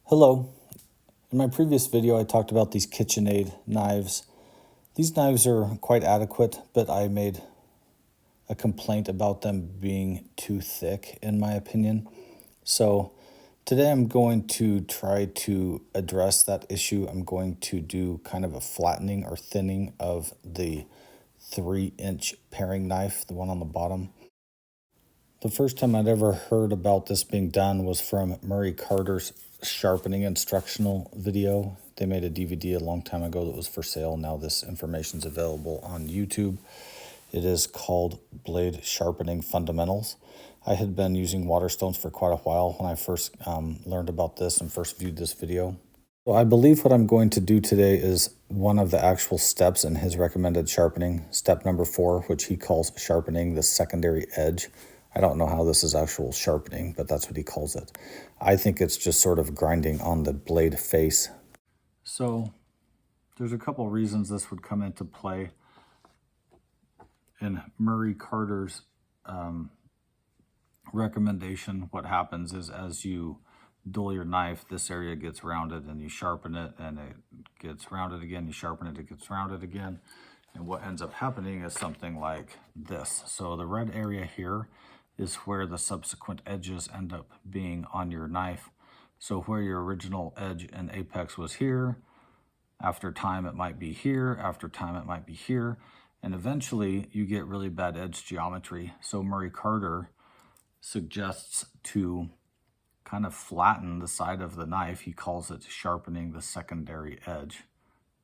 Hello. In my previous video, I talked about these KitchenAid knives. These knives are quite adequate, but I made a complaint about them being too thick, in my opinion. So today I'm going to try to address that issue. I'm going to do kind of a flattening or thinning of the 3-inch paring knife, the one on the bottom. The first time I'd ever heard about this being done was from Murray Carter's sharpening instructional video. They made a DVD a long time ago that was for sale. Now this information is available on YouTube. It is called Blade Sharpening Fundamentals. I had been using Waterstones for quite a while when I first learned about this and first viewed this video. So I believe what I'm going to do today is one of the actual steps in his recommended sharpening, step number 4, which he calls sharpening the secondary edge. I don't know how this is actual sharpening, but that's what he calls it. I think it's just sort of grinding on the blade face. So there's a couple reasons this would come into play. In Murray Carter's recommendation, what happens is as you dull your knife, this area gets rounded and you sharpen it and it gets rounded again, you sharpen it, it gets rounded again. And what ends up happening is something like this. So the red area here is where the subsequent edges end up being on your knife. So where your original edge and apex was here, after time it might be here, after time it might be here, and eventually you get really bad edge geometry. So Murray Carter suggests to kind of flatten the side of the knife. He calls it sharpening the secondary edge.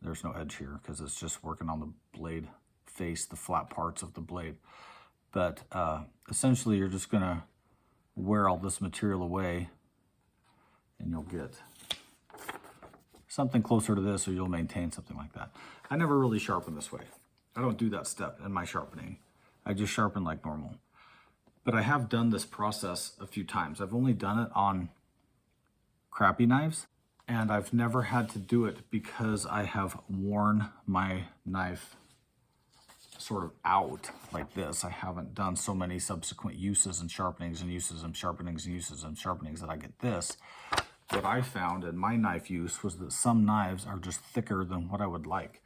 There's no edge here because it's just working on the blade face, the flat parts of the blade. But essentially you're just gonna wear all this material away and you'll get something closer to this, or you'll maintain something like that. I never really sharpen this way. I don't do that step in my sharpening. I just sharpen like normal. But I have done this process a few times. I've only done it on crappy knives, and I've never had to do it because I have worn my knife sort of out like this. I haven't done so many subsequent uses and sharpenings and uses and sharpenings and uses and sharpenings that I get this. What I found in my knife use was that some knives are just thicker than what I would like.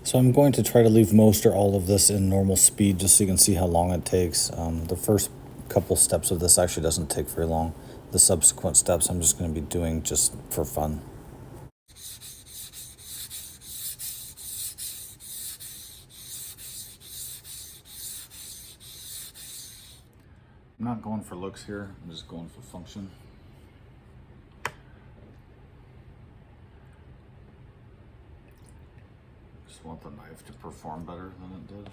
So I'm going to try to leave most or all of this in normal speed just so you can see how long it takes. The first couple steps of this actually doesn't take very long. The subsequent steps I'm just going to be doing just for fun. I'm not going for looks here, I'm just going for function. Just want the knife to perform better than it did.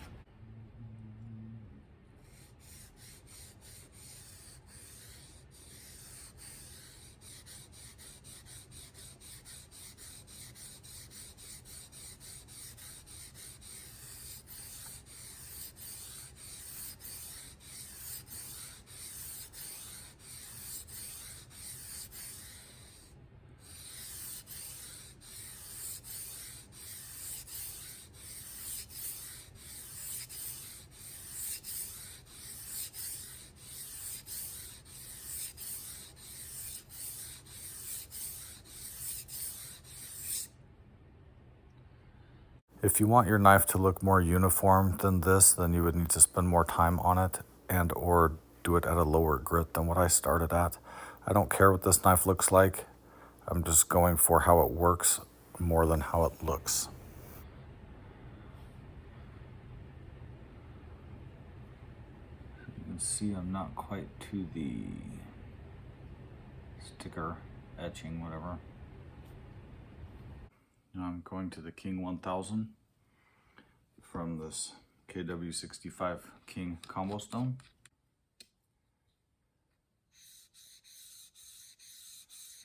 If you want your knife to look more uniform than this, then you would need to spend more time on it and or do it at a lower grit than what I started at. I don't care what this knife looks like. I'm just going for how it works more than how it looks. You can see I'm not quite to the sticker etching, whatever. Now I'm going to the King 1000 from this KW65 King combo stone.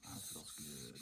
That feels good.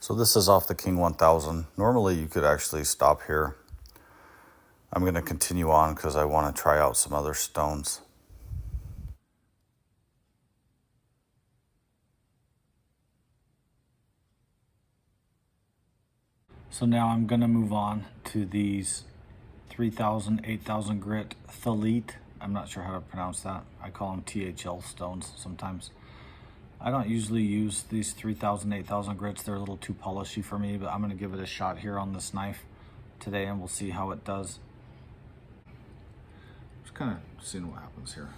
So this is off the King 1000. Normally you could actually stop here. I'm going to continue on because I want to try out some other stones. So now I'm going to move on to these 3000, 8000 grit Thalit. I'm not sure how to pronounce that. I call them THL stones sometimes. I don't usually use these 3000, 8000 grits. They're a little too polishy for me, but I'm going to give it a shot here on this knife today and we'll see how it does. Just kind of seeing what happens here.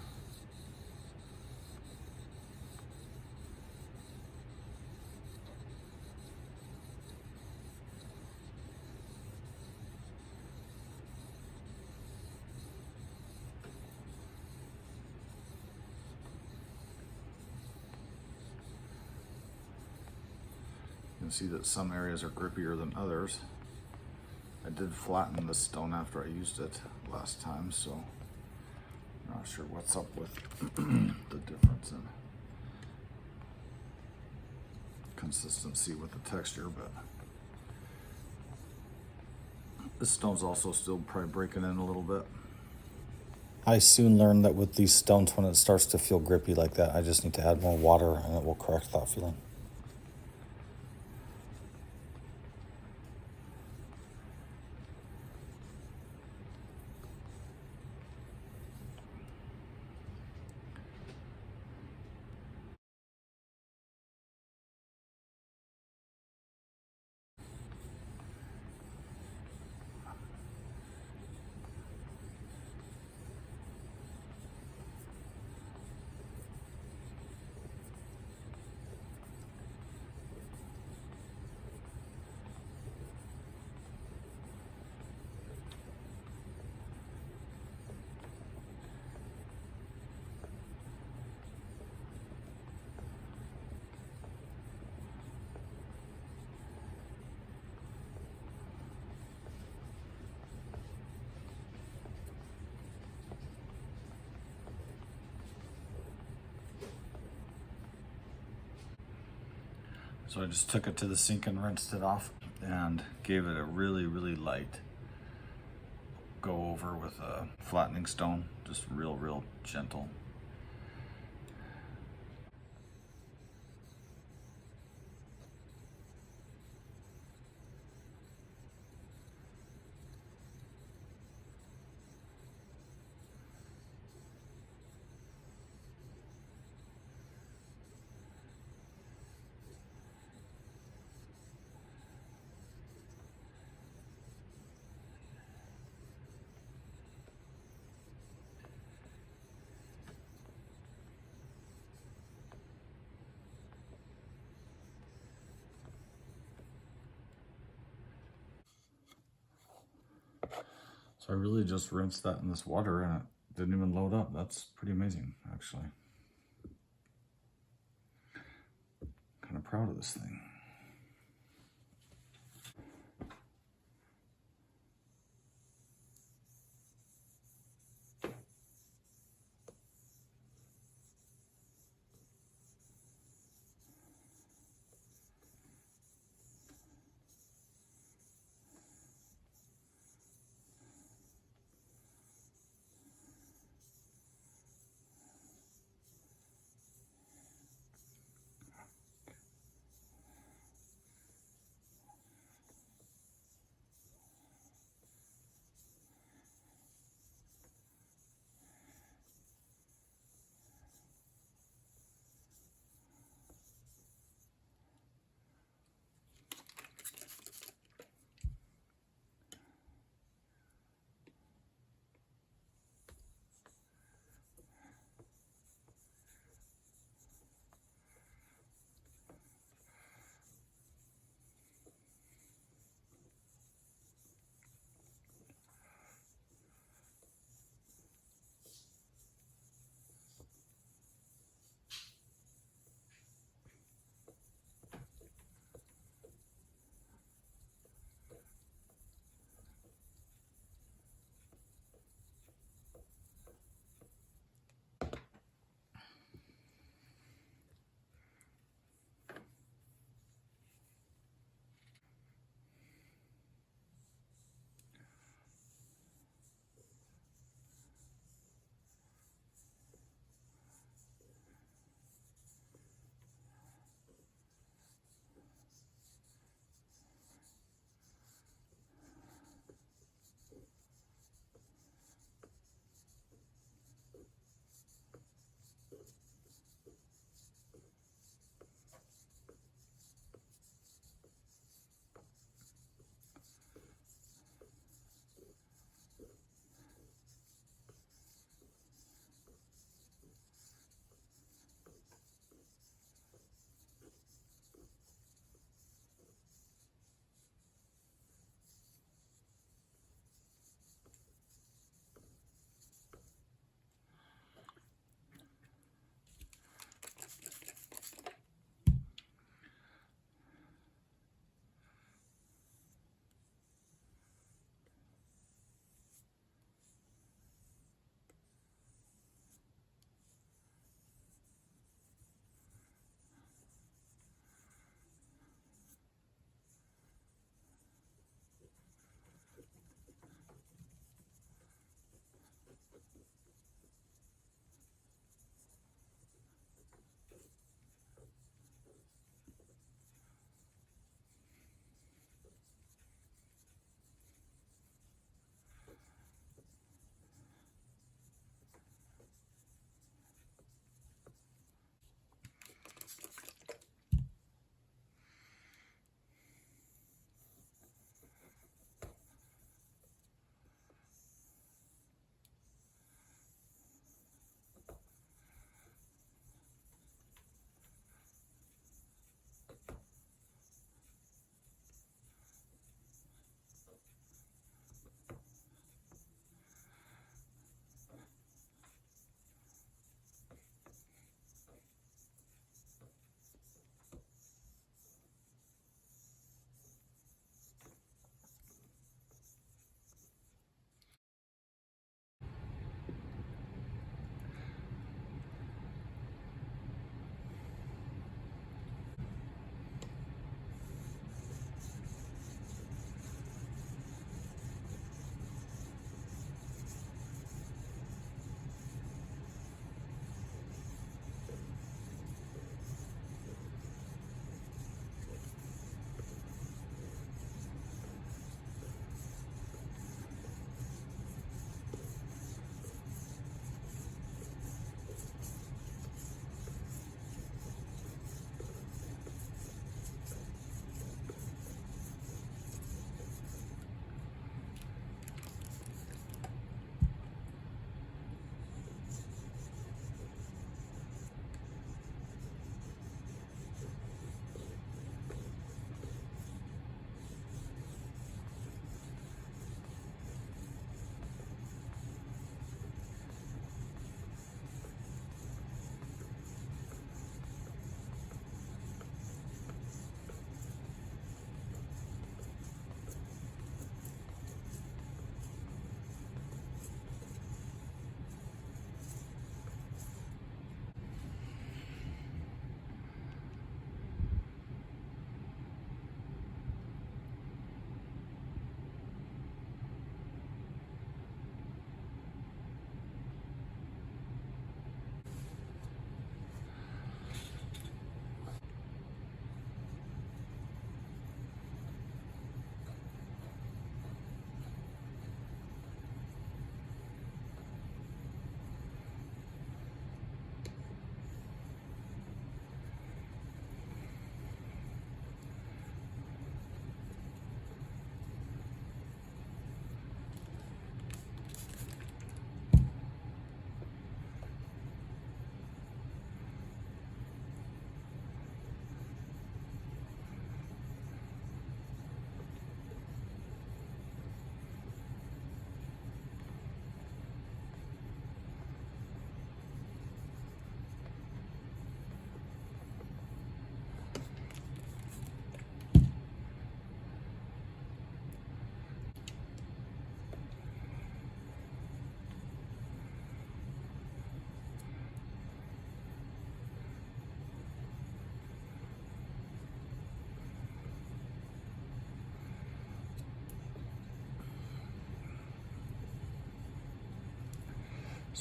You can see that some areas are grippier than others. I did flatten this stone after I used it last time, so I'm not sure what's up with the difference in consistency with the texture, but this stone's also still probably breaking in a little bit. I soon learned that with these stones, when it starts to feel grippy like that, I just need to add more water and it will correct that feeling. So I just took it to the sink and rinsed it off and gave it a really, really light go over with a flattening stone, just real gentle. So I really just rinsed that in this water and it didn't even load up. That's pretty amazing, actually. Kind of proud of this thing.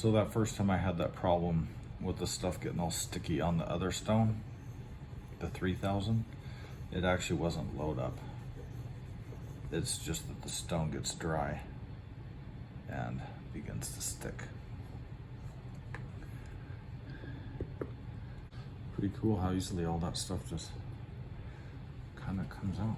So that first time I had that problem with the stuff getting all sticky on the other stone, the 3000, it actually wasn't load up. It's just that the stone gets dry and begins to stick. Pretty cool how easily all that stuff just kind of comes out.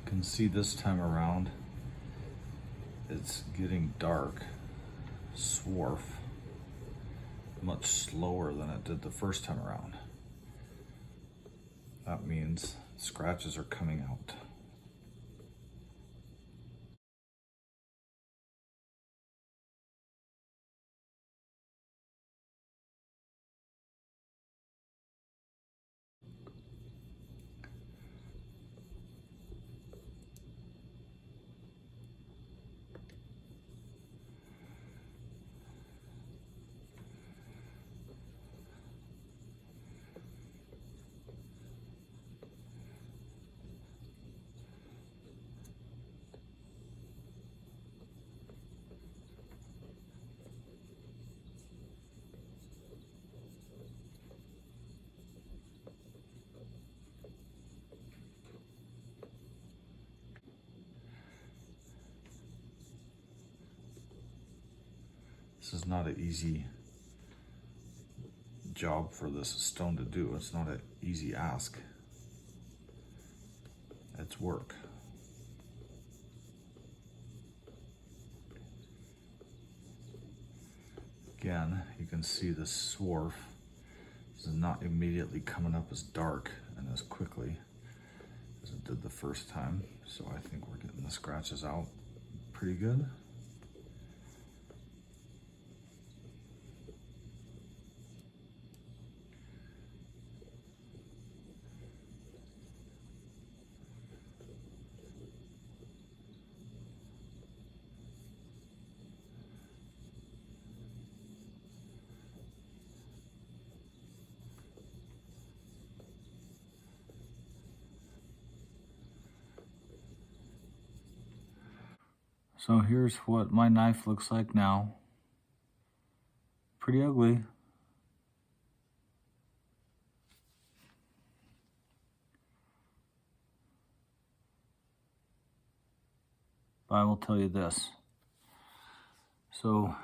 You can see this time around, it's getting dark, swarf, much slower than it did the first time around. That means scratches are coming out. This is not an easy job for this stone to do. It's not an easy ask. It's work. Again, you can see the swarf is not immediately coming up as dark and as quickly as it did the first time. So I think we're getting the scratches out pretty good. So here's what my knife looks like now. Pretty ugly. But I will tell you this. So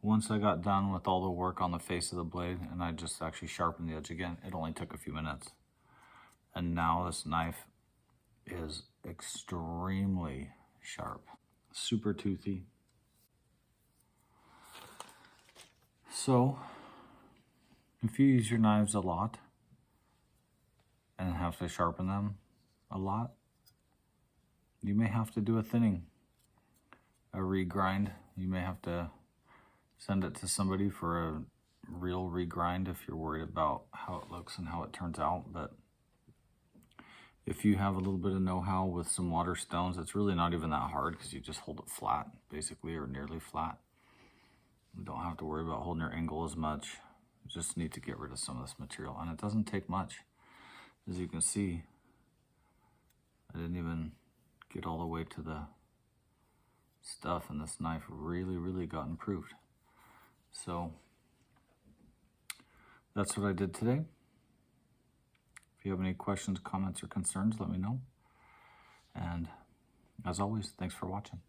once I got done with all the work on the face of the blade and I just actually sharpened the edge again, it only took a few minutes. And now this knife is extremely sharp. Super toothy. So if you use your knives a lot and have to sharpen them a lot, you may have to do a thinning, a regrind. You may have to send it to somebody for a real regrind if you're worried about how it looks and how it turns out. But If you have a little bit of know-how with some water stones, it's really not even that hard because you just hold it flat, basically, or nearly flat. You don't have to worry about holding your angle as much. You just need to get rid of some of this material, and it doesn't take much. As you can see, I didn't even get all the way to the stuff, and this knife really got improved. So that's what I did today. If you have any questions, comments, or concerns, let me know. And as always, thanks for watching.